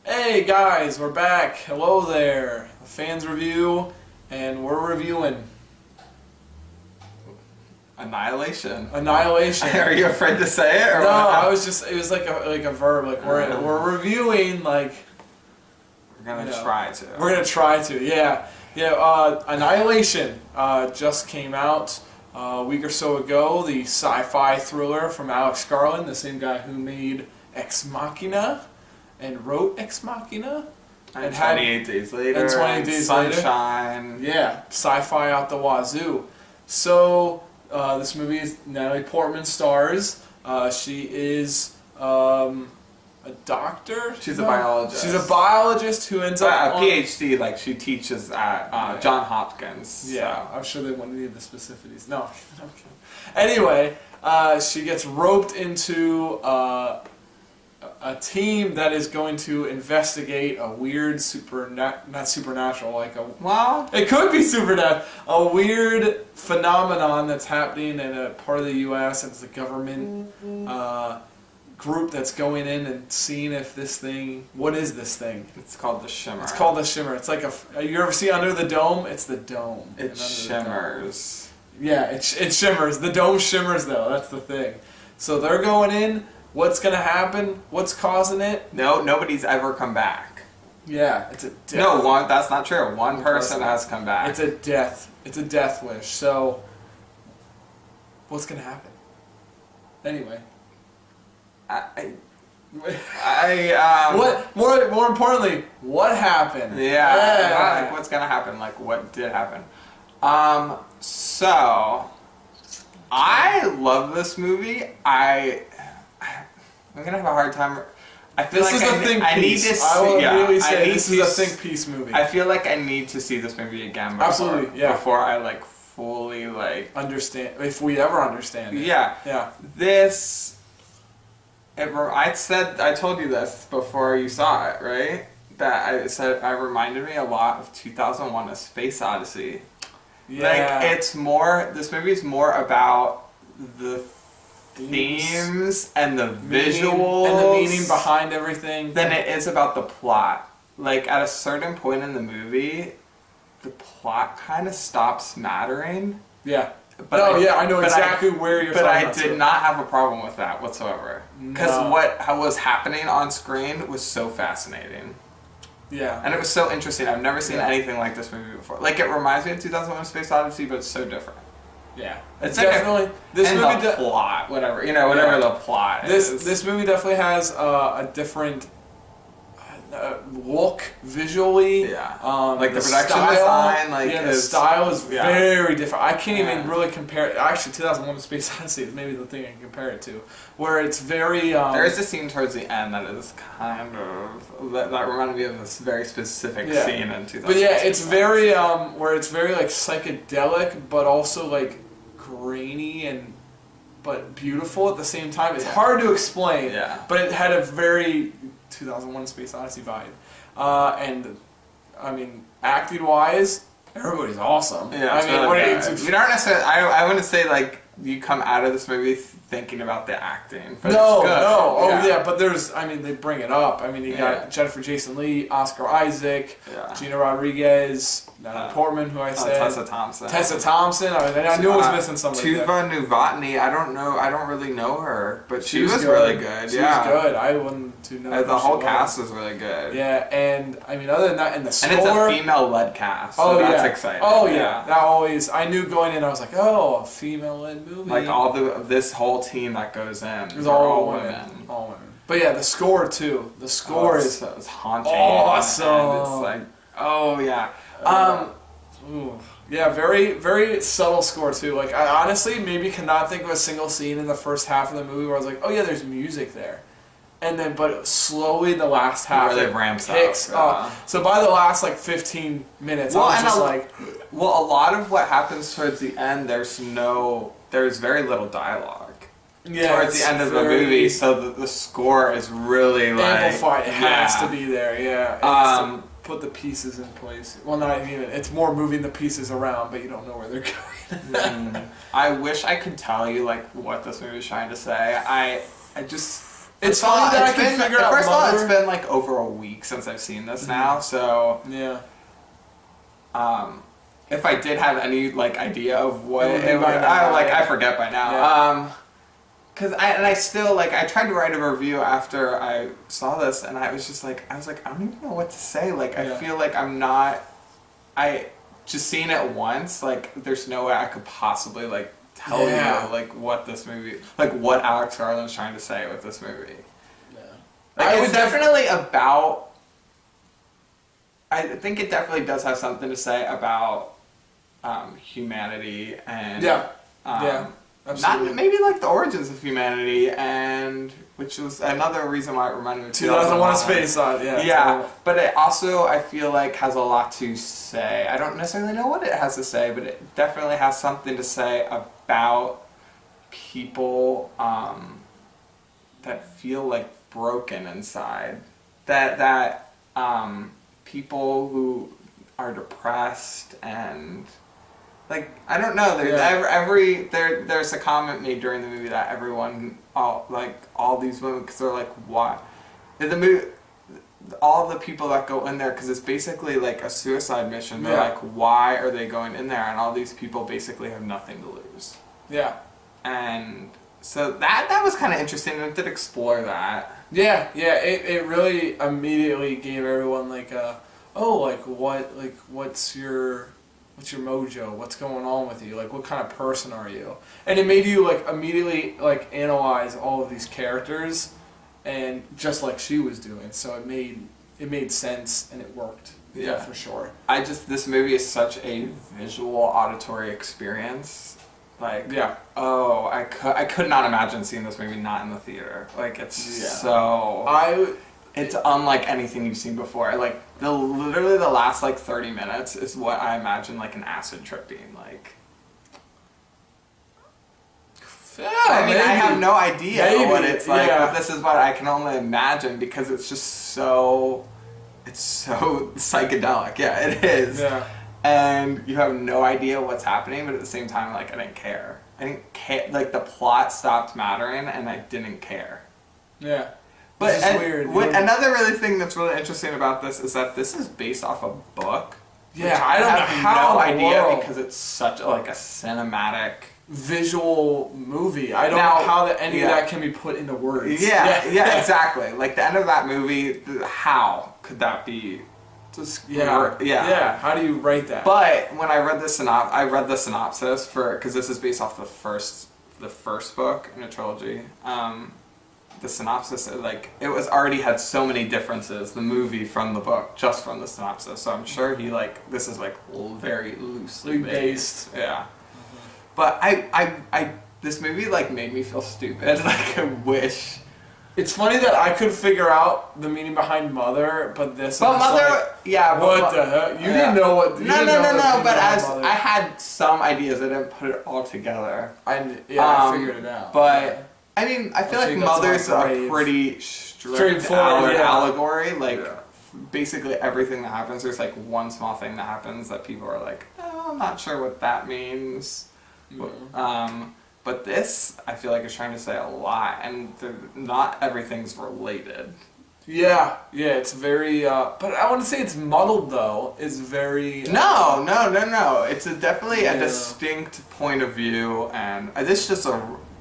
Hey guys, we're back. Hello there. The fans review, and we're reviewing Annihilation. Annihilation. Are you afraid to say it? Or No, what? I was just. It was like a verb. Like we're reviewing. Like We're gonna try to. we're gonna try to. Yeah. Annihilation just came out a week or so ago. The sci-fi thriller from Alex Garland, the same guy who made Ex Machina and wrote Ex Machina. And 28 Days Later. And 28 Days Sunshine. Later. Yeah, sci-fi out the wazoo. So this movie is Natalie Portman stars. She is a doctor. She's a biologist. She's a biologist who ends up a PhD. Like she teaches at Johns Hopkins. Yeah, I'm sure they wouldn't need the specificities. No, I'm kidding. Anyway, she gets roped into a team that is going to investigate a weird not supernatural, like a... Well... It could be supernatural. A weird phenomenon that's happening in a part of the U.S. It's a government group that's going in and seeing if this thing... What is this thing? It's called the Shimmer. It's called the Shimmer. It's like you ever see Under the Dome? It's the dome. It shimmers. Yeah, it shimmers. The dome shimmers, though. That's the thing. So they're going in. What's going to happen? What's causing it? No, nobody's ever come back. Yeah, it's a death. No, that's not true. One person has come back. It's a death. It's a death wish. So, what's going to happen? Anyway. What? More importantly, what happened? Yeah. Like, what's gonna happen? Like, what did happen? So, I love this movie. I'm gonna have a hard time. I feel this like is a think piece. I need to see. I will really say this is a think piece movie. I feel like I need to see this movie again. Before I like fully like understand, if we ever understand it. Yeah. Yeah. This. I told you this before you saw it, right? That I said I reminded me a lot of 2001: A Space Odyssey. Yeah. Like it's more. This movie is more about the themes and the visuals and the meaning behind everything than it is about the plot. Like at a certain point in the movie, the plot kind of stops mattering. Yeah. I know exactly where you're talking about. But I did not have a problem with that whatsoever. Because what was happening on screen was so fascinating. Yeah. And it was so interesting. I've never seen anything like this movie before. Like, it reminds me of 2001: Space Odyssey, but it's so different. Yeah. It's definitely... the plot, whatever. Whatever the plot is. This movie definitely has a different... look visually, like the production design, the style is very different. I can't even really compare it. Actually, 2001: A Space Odyssey is maybe the thing I can compare it to, where it's very. There is a scene towards the end that is kind of that reminded me of this very specific scene in 2000. But yeah, it's very where it's very like psychedelic, but also like grainy but beautiful at the same time. It's hard to explain. Yeah. But it had a very 2001: Space Odyssey vibe, and I mean, acting wise, everybody's awesome. Yeah, we don't necessarily. I wouldn't say like you come out of this movie thinking about the acting. But but they bring it up. I mean, you got Jennifer Jason Leigh, Oscar Isaac, Gina Rodriguez, Natalie Portman, who I said, Tessa Thompson. I knew I was missing somebody. Tuva Novotny. I don't know. I don't really know her, but she was really good. She was good. I wouldn't know. The whole cast was really good. Yeah, and I mean, other than that, and the score. And it's a female-led cast. So that's exciting. Oh yeah, that always. I knew going in. I was like, oh, a female-led movie. Like this whole team that goes in. It's all women. All women. But yeah, the score too. The score is haunting. Awesome. And it's like, oh yeah. Yeah, very, very subtle score too. Like I honestly maybe cannot think of a single scene in the first half of the movie where I was like, oh yeah, there's music there. And then, but slowly the last half it ramps up. So by the last like 15 minutes, I was just a lot of what happens towards the end, there's very little dialogue. Yeah, towards the end of the movie, so the score is really amplified. It has to be there. Yeah. It has to put the pieces in place. Well, not even. It's more moving the pieces around, but you don't know where they're going. I wish I could tell you like what this movie is trying to say. I just It's funny that I can figure out. First of all, it's been like over a week since I've seen this now, so yeah. If I did have any like idea of what I forget by now. Yeah. Cause I still like I tried to write a review after I saw this, and I was like I don't even know what to say. Like I feel like I just seen it once. Like there's no way I could possibly like tell you like what this movie, like what Alex Garland's trying to say with this movie. Yeah. Like it's definitely about. I think it definitely does have something to say about humanity and absolutely. Not maybe like the origins of humanity, and which was another reason why it reminded me of 2001: A Space Odyssey. Yeah, but it also I feel like has a lot to say. I don't necessarily know what it has to say, but it definitely has something to say about people that feel like broken inside. That people who are depressed and like I don't know. There's a comment made during the movie that everyone all these women because they're like why the movie all the people that go in there because it's basically like a suicide mission. They're like why are they going in there and all these people basically have nothing to lose. Yeah, and so that was kind of interesting and it did explore that. Yeah, it really immediately gave everyone what's your mojo? What's going on with you? Like what kind of person are you? And it made you like immediately like analyze all of these characters, and just like she was doing. So it made sense and it worked. Yeah, for sure. This movie is such a visual auditory experience. Like I could not imagine seeing this movie not in the theater. Like it's it's unlike anything you've seen before. Like literally the last like 30 minutes is what I imagine like an acid trip being like. Yeah, I mean, maybe. I have no idea what it's like, but this is what I can only imagine because it's just so psychedelic. Yeah, it is. Yeah. And you have no idea what's happening, but at the same time, like, I didn't care. Like, the plot stopped mattering, and I didn't care. Yeah. But it's weird. Another really thing that's really interesting about this is that this is based off a book. Yeah, I don't know how no idea because it's such a cinematic visual movie. I don't know how any of that can be put into words. Yeah, exactly. Like the end of that movie, how could that be? How do you write that? But when I read the synopsis because this is based off the first book in a trilogy. The synopsis, it was already had so many differences, the movie from the book, just from the synopsis. So I'm sure this is very loosely based. Yeah. Mm-hmm. But I this movie made me feel stupid. I wish. It's funny that I could figure out the meaning behind Mother, but this. But Mother, what the hell? You didn't know what. No. But I had some ideas, I didn't put it all together. I figured it out. But I mean, I feel like Mother's a pretty straightforward allegory. Basically everything that happens, there's one small thing that happens that people are like, oh, I'm not sure what that means. Mm-hmm. But this, I feel like, is trying to say a lot, and not everything's related. Yeah, it's very, but I want to say it's muddled, though. It's very... No. It's definitely a distinct point of view, and this is just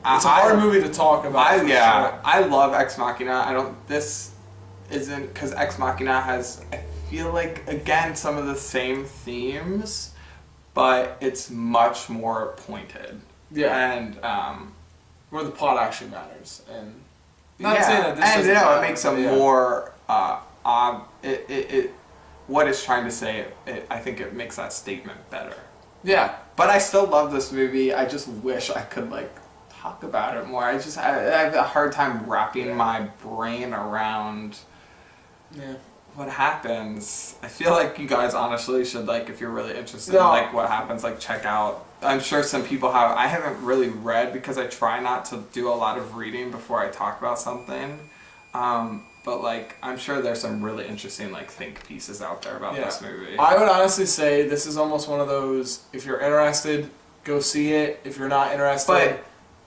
it's a hard movie to talk about. Sure. I love Ex Machina. This isn't, because Ex Machina has, I feel like, again, some of the same themes, but it's much more pointed. Yeah, and where the plot actually matters, and not saying that this and it makes a more what it's trying to say. I think it makes that statement better. Yeah, but I still love this movie. I just wish I could talk about it more. I have a hard time wrapping my brain around. Yeah. What happens? I feel like you guys honestly should if you're really interested in what happens, check out. I'm sure some people have. I haven't really read because I try not to do a lot of reading before I talk about something. But I'm sure there's some really interesting think pieces out there about this movie. I would honestly say this is almost one of those. If you're interested, go see it. If you're not interested,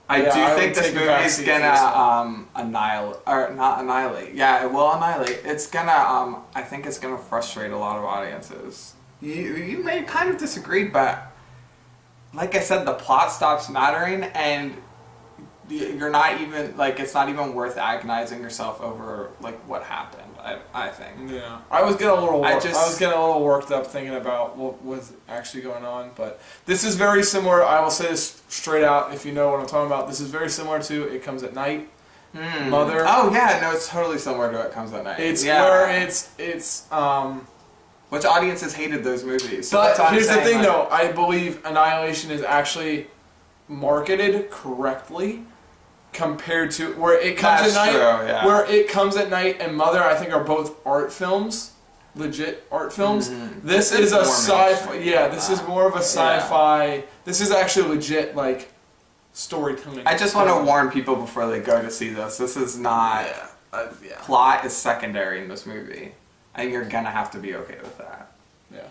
I do think this movie is gonna annihilate. Yeah, it will annihilate. It's gonna I think it's gonna frustrate a lot of audiences. You may kind of disagree, but like I said, the plot stops mattering, and you're not even like it's not even worth agonizing yourself over like what happened. I think. Yeah, I was getting a little worked up thinking about what was actually going on, but this is very similar. I will say this straight out, if you know what I'm talking about. This is very similar to It Comes at Night. Mother. Oh yeah, no, it's totally similar to It Comes at Night. It's where it's which audiences hated those movies. So but here's the thing, though. I believe Annihilation is actually marketed correctly compared to where It Comes at Night. True, yeah. Where It Comes at Night and Mother, I think, are both art films, legit art films. Mm-hmm. This is a sci-fi. Yeah, this is more of a sci-fi. Yeah. This is actually legit, like storytelling. I just want to warn people before they go to see this. This is not. Plot is secondary in this movie. And you're gonna have to be okay with that. Yeah.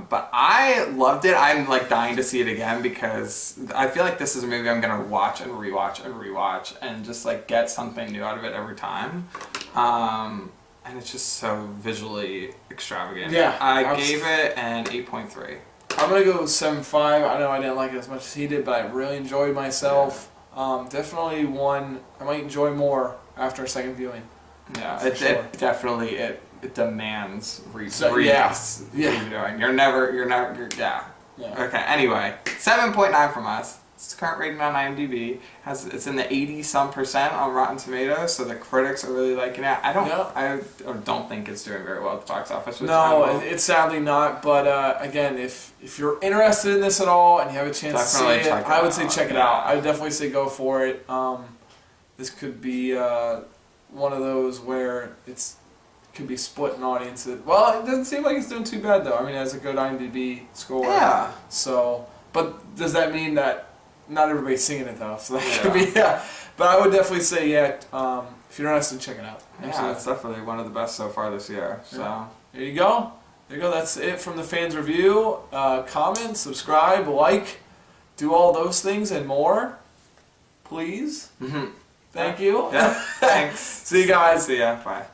But I loved it. I'm like dying to see it again because I feel like this is a movie I'm gonna watch and rewatch and just like get something new out of it every time. And it's just so visually extravagant. Yeah. I gave it an 8.3. I'm gonna go 7.5. I know I didn't like it as much as he did, but I really enjoyed myself. Yeah. Definitely one I might enjoy more after a second viewing. Yeah, it definitely demands reviewing. Yeah. Yeah. Okay. Anyway, 7.9 from us. It's the current rating on IMDb. It's in the 80-some% on Rotten Tomatoes, so the critics are really liking it. I don't think it's doing very well at the box office. No, it's sadly not. But again, if you're interested in this at all and you have a chance to see it, I would say check it out. I would definitely say go for it. This could be one of those where it could be split in audiences. Well, it doesn't seem like it's doing too bad though. I mean, it has a good IMDb score. Yeah. So, but does that mean that not everybody's singing it though? So that could be But I would definitely say if you're interested, check it out. Yeah, it's definitely one of the best so far this year. So there you go. That's it from the Fans Review. Comment, subscribe, like, do all those things and more. Please. Mm-hmm. Thank you. Yeah. Thanks. See you guys. See ya. Bye.